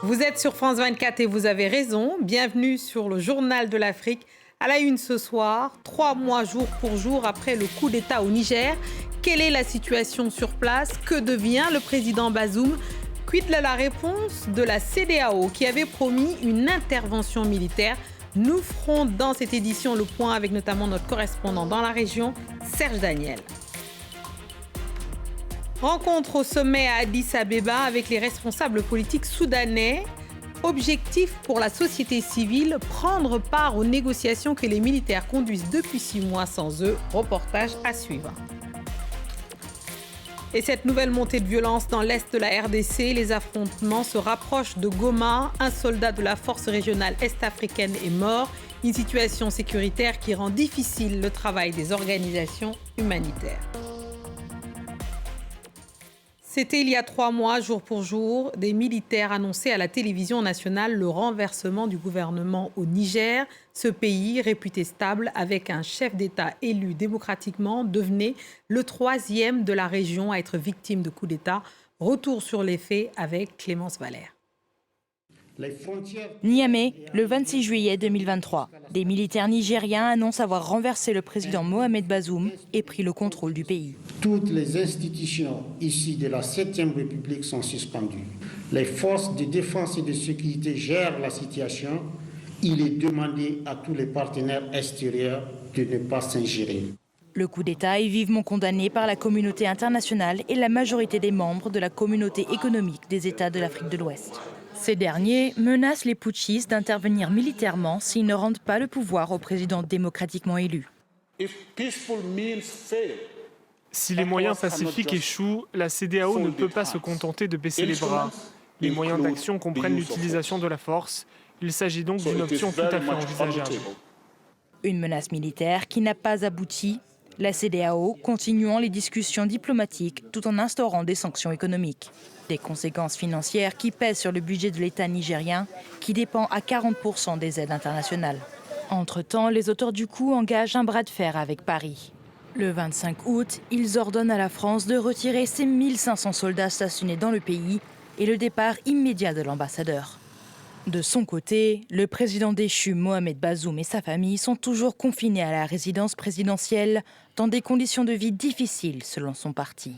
Vous êtes sur France 24 et vous avez raison. Bienvenue sur le Journal de l'Afrique. À la une ce soir, 3 mois jour pour jour après le coup d'État au Niger. Quelle est la situation sur place? Que devient le président Bazoum? Quid de la réponse de la CEDEAO qui avait promis une intervention militaire? Nous ferons dans cette édition le point avec notamment notre correspondant dans la région, Serge Daniel. Rencontre au sommet à Addis Abeba avec les responsables politiques soudanais. Objectif pour la société civile, prendre part aux négociations que les militaires conduisent depuis 6 mois sans eux. Reportage à suivre. Et cette nouvelle montée de violence dans l'est de la RDC, les affrontements se rapprochent de Goma. Un soldat de la force régionale est-africaine est mort. Une situation sécuritaire qui rend difficile le travail des organisations humanitaires. C'était il y a 3 mois, jour pour jour, des militaires annonçaient à la télévision nationale le renversement du gouvernement au Niger. Ce pays, réputé stable, avec un chef d'État élu démocratiquement, devenait le 3e de la région à être victime de coups d'État. Retour sur les faits avec Clémence Valère. Niamey, le 26 juillet 2023. Des militaires nigériens annoncent avoir renversé le président Mohamed Bazoum et pris le contrôle du pays. Toutes les institutions ici de la 7e République sont suspendues. Les forces de défense et de sécurité gèrent la situation. Il est demandé à tous les partenaires extérieurs de ne pas s'ingérer. Le coup d'État est vivement condamné par la communauté internationale et la majorité des membres de la communauté économique des États de l'Afrique de l'Ouest. Ces derniers menacent les putschistes d'intervenir militairement s'ils ne rendent pas le pouvoir au président démocratiquement élu. Si les moyens pacifiques échouent, la CEDEAO ne peut pas se contenter de baisser les bras. Les moyens d'action comprennent l'utilisation de la force. Il s'agit donc d'une option tout à fait envisageable. Une menace militaire qui n'a pas abouti. La CEDEAO continuant les discussions diplomatiques tout en instaurant des sanctions économiques. Des conséquences financières qui pèsent sur le budget de l'État nigérien, qui dépend à 40% des aides internationales. Entre-temps, les auteurs du coup engagent un bras de fer avec Paris. Le 25 août, ils ordonnent à la France de retirer ses 1500 soldats stationnés dans le pays et le départ immédiat de l'ambassadeur. De son côté, le président déchu Mohamed Bazoum et sa famille sont toujours confinés à la résidence présidentielle dans des conditions de vie difficiles selon son parti.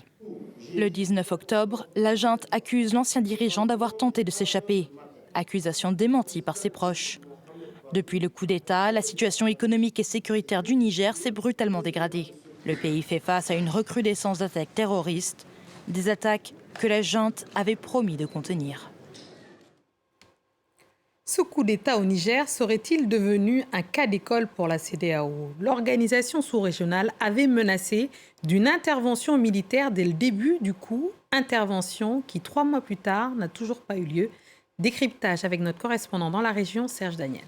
Le 19 octobre, la junte accuse l'ancien dirigeant d'avoir tenté de s'échapper. Accusation démentie par ses proches. Depuis le coup d'État, la situation économique et sécuritaire du Niger s'est brutalement dégradée. Le pays fait face à une recrudescence d'attaques terroristes, des attaques que la junte avait promis de contenir. Ce coup d'État au Niger serait-il devenu un cas d'école pour la CEDEAO? L'organisation sous-régionale avait menacé d'une intervention militaire dès le début du coup, intervention qui 3 mois plus tard n'a toujours pas eu lieu. Décryptage avec notre correspondant dans la région, Serge Daniel.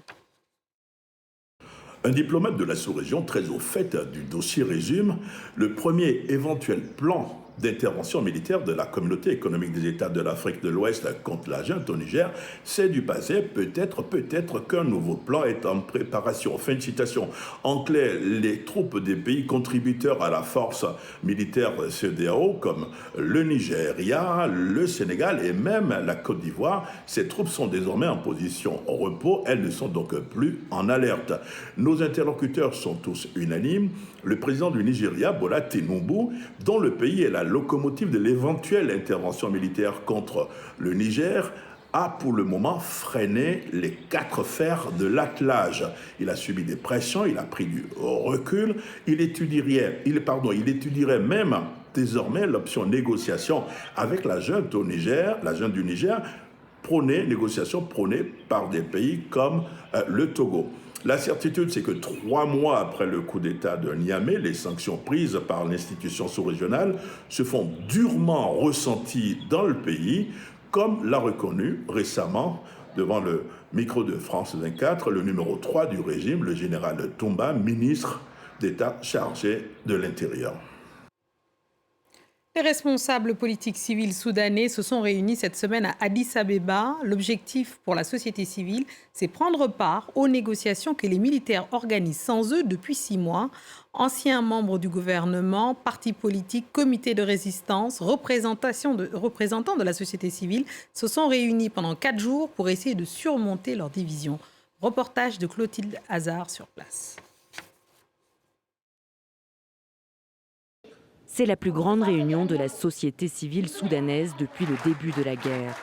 Un diplomate de la sous-région très au fait du dossier résume le premier éventuel plan d'intervention militaire de la communauté économique des États de l'Afrique de l'Ouest contre la junte au Niger, c'est du passé. Peut-être qu'un nouveau plan est en préparation. Fin de citation. En clair, les troupes des pays contributeurs à la force militaire CEDEAO, comme le Nigeria, le Sénégal et même la Côte d'Ivoire, ces troupes sont désormais en position au repos. Elles ne sont donc plus en alerte. Nos interlocuteurs sont tous unanimes. Le président du Nigeria, Bola Tinubu, dont le pays est la locomotive de l'éventuelle intervention militaire contre le Niger, a pour le moment freiné les 4 fers de l'attelage. Il a subi des pressions, il a pris du recul, il étudierait même désormais l'option négociation avec la junte au Niger, la junte du Niger, négociation prônée par des pays comme le Togo. La certitude, c'est que 3 mois après le coup d'État de Niamey, les sanctions prises par l'institution sous-régionale se font durement ressenties dans le pays, comme l'a reconnu récemment devant le micro de France 24, le numéro 3 du régime, le général Toumba, ministre d'État chargé de l'Intérieur. Les responsables politiques civils soudanais se sont réunis cette semaine à Addis Abeba. L'objectif pour la société civile, c'est prendre part aux négociations que les militaires organisent sans eux depuis 6 mois. Anciens membres du gouvernement, partis politiques, comités de résistance, représentants de la société civile se sont réunis pendant 4 jours pour essayer de surmonter leurs divisions. Reportage de Clotilde Hazard sur place. C'est la plus grande réunion de la société civile soudanaise depuis le début de la guerre.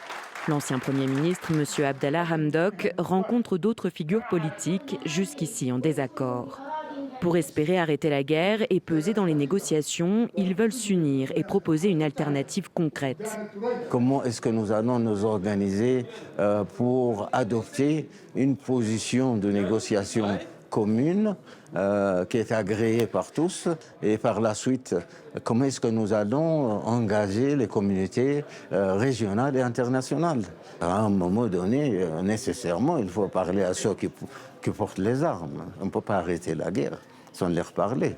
L'ancien Premier ministre, M. Abdallah Hamdok, rencontre d'autres figures politiques jusqu'ici en désaccord. Pour espérer arrêter la guerre et peser dans les négociations, ils veulent s'unir et proposer une alternative concrète. Comment est-ce que nous allons nous organiser pour adopter une position de négociation commune qui est agréée par tous, et par la suite, comment est-ce que nous allons engager les communautés régionales et internationales. À un moment donné, nécessairement, il faut parler à ceux qui portent les armes. On ne peut pas arrêter la guerre sans leur parler.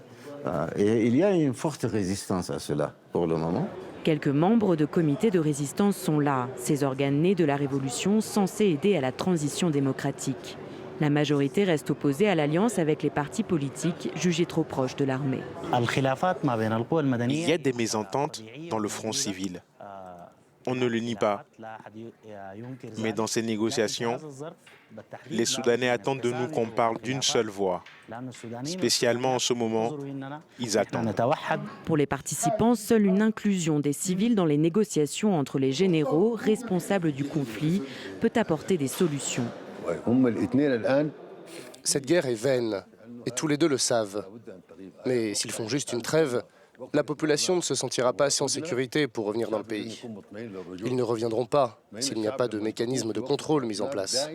Et il y a une forte résistance à cela pour le moment. Quelques membres de comités de résistance sont là, ces organes nés de la révolution censés aider à la transition démocratique. La majorité reste opposée à l'alliance avec les partis politiques jugés trop proches de l'armée. Il y a des mésententes dans le front civil. On ne le nie pas. Mais dans ces négociations, les Soudanais attendent de nous qu'on parle d'une seule voix. Spécialement en ce moment, ils attendent. Pour les participants, seule une inclusion des civils dans les négociations entre les généraux responsables du conflit peut apporter des solutions. Cette guerre est vaine, et tous les deux le savent. Mais s'ils font juste une trêve, la population ne se sentira pas assez en sécurité pour revenir dans le pays. Ils ne reviendront pas s'il n'y a pas de mécanisme de contrôle mis en place.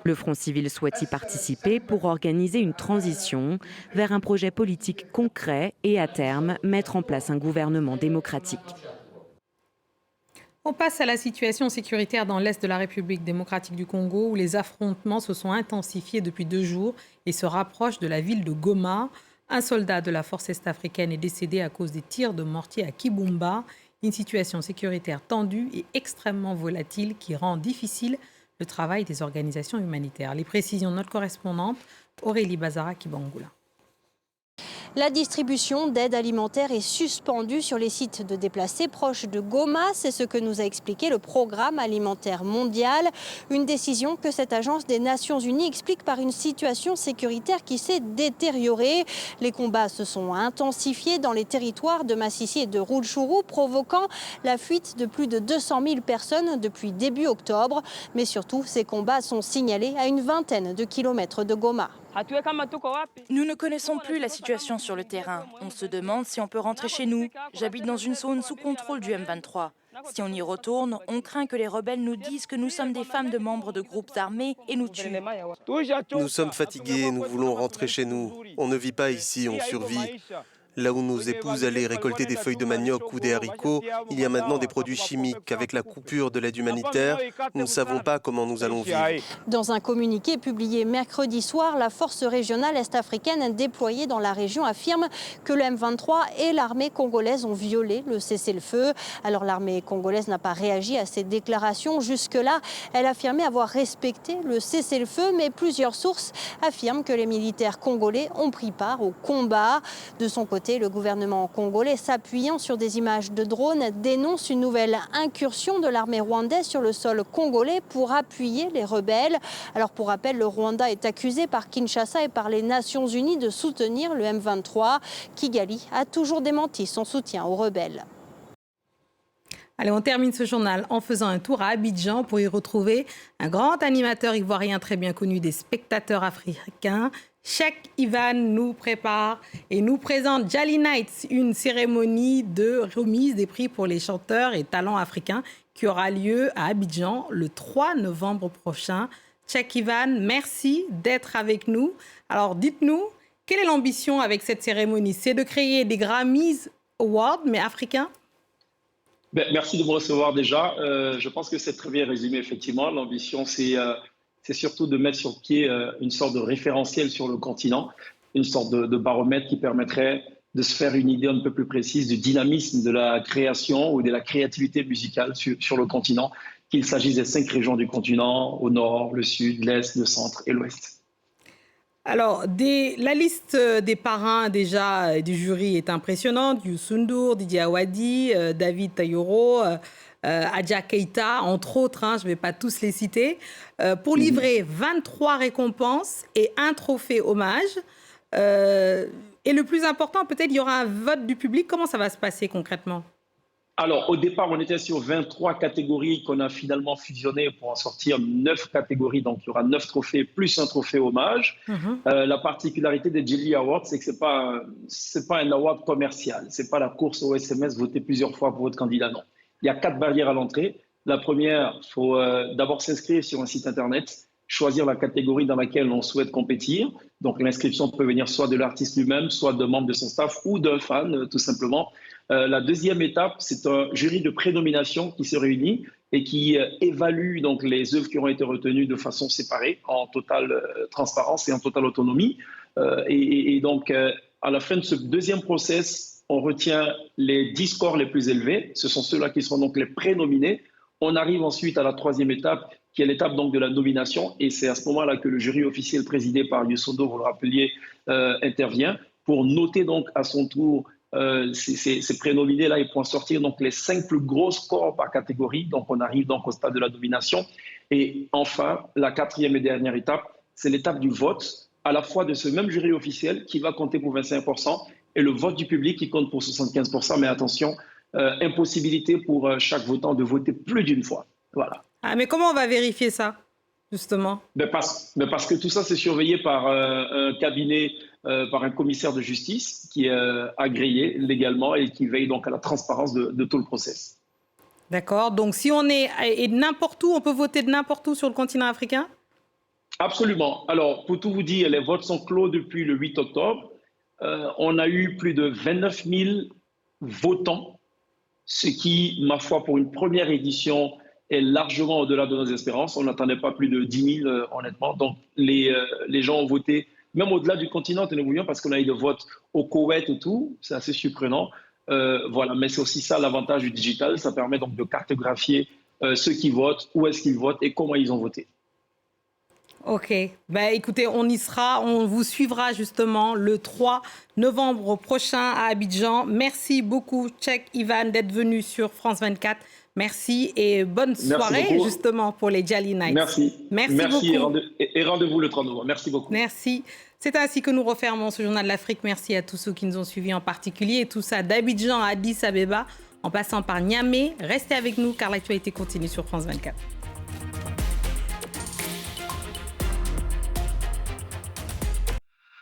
Le Front civil souhaite y participer pour organiser une transition vers un projet politique concret et à terme mettre en place un gouvernement démocratique. On passe à la situation sécuritaire dans l'est de la République démocratique du Congo où les affrontements se sont intensifiés depuis 2 jours et se rapprochent de la ville de Goma. Un soldat de la force est-africaine est décédé à cause des tirs de mortier à Kibumba. Une situation sécuritaire tendue et extrêmement volatile qui rend difficile le travail des organisations humanitaires. Les précisions de notre correspondante Aurélie Bazara-Kibangula. La distribution d'aide alimentaire est suspendue sur les sites de déplacés proches de Goma. C'est ce que nous a expliqué le Programme alimentaire mondial. Une décision que cette agence des Nations Unies explique par une situation sécuritaire qui s'est détériorée. Les combats se sont intensifiés dans les territoires de Massissi et de Rutshuru, provoquant la fuite de plus de 200 000 personnes depuis début octobre. Mais surtout, ces combats sont signalés à une vingtaine de kilomètres de Goma. Nous ne connaissons plus la situation sur le terrain. On se demande si on peut rentrer chez nous. J'habite dans une zone sous contrôle du M23. Si on y retourne, on craint que les rebelles nous disent que nous sommes des femmes de membres de groupes armés et nous tuent. Nous sommes fatigués, nous voulons rentrer chez nous. On ne vit pas ici, on survit. Là où nos épouses allaient récolter des feuilles de manioc ou des haricots, il y a maintenant des produits chimiques. Avec la coupure de l'aide humanitaire, nous ne savons pas comment nous allons vivre. Dans un communiqué publié mercredi soir, la force régionale est-africaine déployée dans la région affirme que le M23 et l'armée congolaise ont violé le cessez-le-feu. Alors l'armée congolaise n'a pas réagi à ces déclarations. Jusque-là, elle affirmait avoir respecté le cessez-le-feu, mais plusieurs sources affirment que les militaires congolais ont pris part au combat. De son côté, le gouvernement congolais, s'appuyant sur des images de drones, dénonce une nouvelle incursion de l'armée rwandaise sur le sol congolais pour appuyer les rebelles. Alors pour rappel, le Rwanda est accusé par Kinshasa et par les Nations Unies de soutenir le M23. Kigali a toujours démenti son soutien aux rebelles. Allez, on termine ce journal en faisant un tour à Abidjan pour y retrouver un grand animateur ivoirien très bien connu des spectateurs africains. Cheikh Ivan nous prépare et nous présente Jali Nights, une cérémonie de remise des prix pour les chanteurs et talents africains qui aura lieu à Abidjan le 3 novembre prochain. Cheikh Ivan, merci d'être avec nous. Alors dites-nous, quelle est l'ambition avec cette cérémonie? C'est de créer des Grammys Awards, mais africains? Merci de me recevoir déjà. Je pense que c'est très bien résumé, effectivement. L'ambition, c'est surtout de mettre sur pied une sorte de référentiel sur le continent, une sorte de baromètre qui permettrait de se faire une idée un peu plus précise du dynamisme de la création ou de la créativité musicale sur le continent, qu'il s'agisse des 5 régions du continent, au nord, le sud, l'est, le centre et l'ouest. Alors, la liste des parrains déjà du jury est impressionnante. Youssou N'Dour, Didier Awadi, David Tayoro, Adja Keita, entre autres, je ne vais pas tous les citer, pour livrer 23 récompenses et un trophée hommage. Et le plus important, peut-être, il y aura un vote du public. Comment ça va se passer concrètement ? Alors, au départ, on était sur 23 catégories qu'on a finalement fusionnées pour en sortir 9 catégories. Donc, il y aura 9 trophées plus un trophée hommage. La particularité des Jelly Awards, c'est que ce n'est pas un award commercial. Ce n'est pas la course au SMS, voter plusieurs fois pour votre candidat, non. Il y a 4 barrières à l'entrée. La première, il faut d'abord s'inscrire sur un site Internet, choisir la catégorie dans laquelle on souhaite compétir. Donc, l'inscription peut venir soit de l'artiste lui-même, soit de membres de son staff ou d'un fan, tout simplement. La deuxième étape, c'est un jury de prénomination qui se réunit et qui évalue donc les œuvres qui auront été retenues de façon séparée, en totale transparence et en totale autonomie. Et donc, à la fin de ce deuxième process, on retient les 10 scores les plus élevés. Ce sont ceux-là qui seront donc les prénominés. On arrive ensuite à la troisième étape, qui est l'étape donc de la nomination. Et c'est à ce moment-là que le jury officiel présidé par Youssou N'Dour, vous le rappeliez, intervient pour noter donc à son tour ces prénominés-là et pour en sortir donc les 5 plus gros scores par catégorie. Donc on arrive donc au stade de la nomination. Et enfin, la quatrième et dernière étape, c'est l'étape du vote, à la fois de ce même jury officiel qui va compter pour 25% et le vote du public qui compte pour 75%. Mais attention, impossibilité pour chaque votant de voter plus d'une fois. Voilà. Ah, mais comment on va vérifier ça, justement ? Parce que tout ça, c'est surveillé par un cabinet, par un commissaire de justice qui est agréé légalement et qui veille donc à la transparence de tout le process. D'accord. Donc, si on est n'importe où, on peut voter de n'importe où sur le continent africain ? Absolument. Alors, pour tout vous dire, les votes sont clos depuis le 8 octobre. On a eu plus de 29 000 votants, ce qui, ma foi, pour une première édition, est largement au-delà de nos espérances. On n'attendait pas plus de 10 000, honnêtement. Donc, les gens ont voté, même au-delà du continent, tenez-vous-bien, parce qu'on a eu des votes au Koweït et tout. C'est assez surprenant. Voilà. Mais c'est aussi ça l'avantage du digital. Ça permet donc de cartographier ceux qui votent, où est-ce qu'ils votent et comment ils ont voté. Ok. Écoutez, on y sera. On vous suivra justement le 3 novembre prochain à Abidjan. Merci beaucoup, Cheikh Ivan, d'être venu sur France 24. Merci et bonne soirée justement pour les Djali Nights. Merci beaucoup. Et rendez-vous le 3 novembre. Merci beaucoup. Merci. C'est ainsi que nous refermons ce journal de l'Afrique. Merci à tous ceux qui nous ont suivis en particulier. Et tout ça d'Abidjan à Addis Abeba, en passant par Niamey. Restez avec nous car l'actualité continue sur France 24.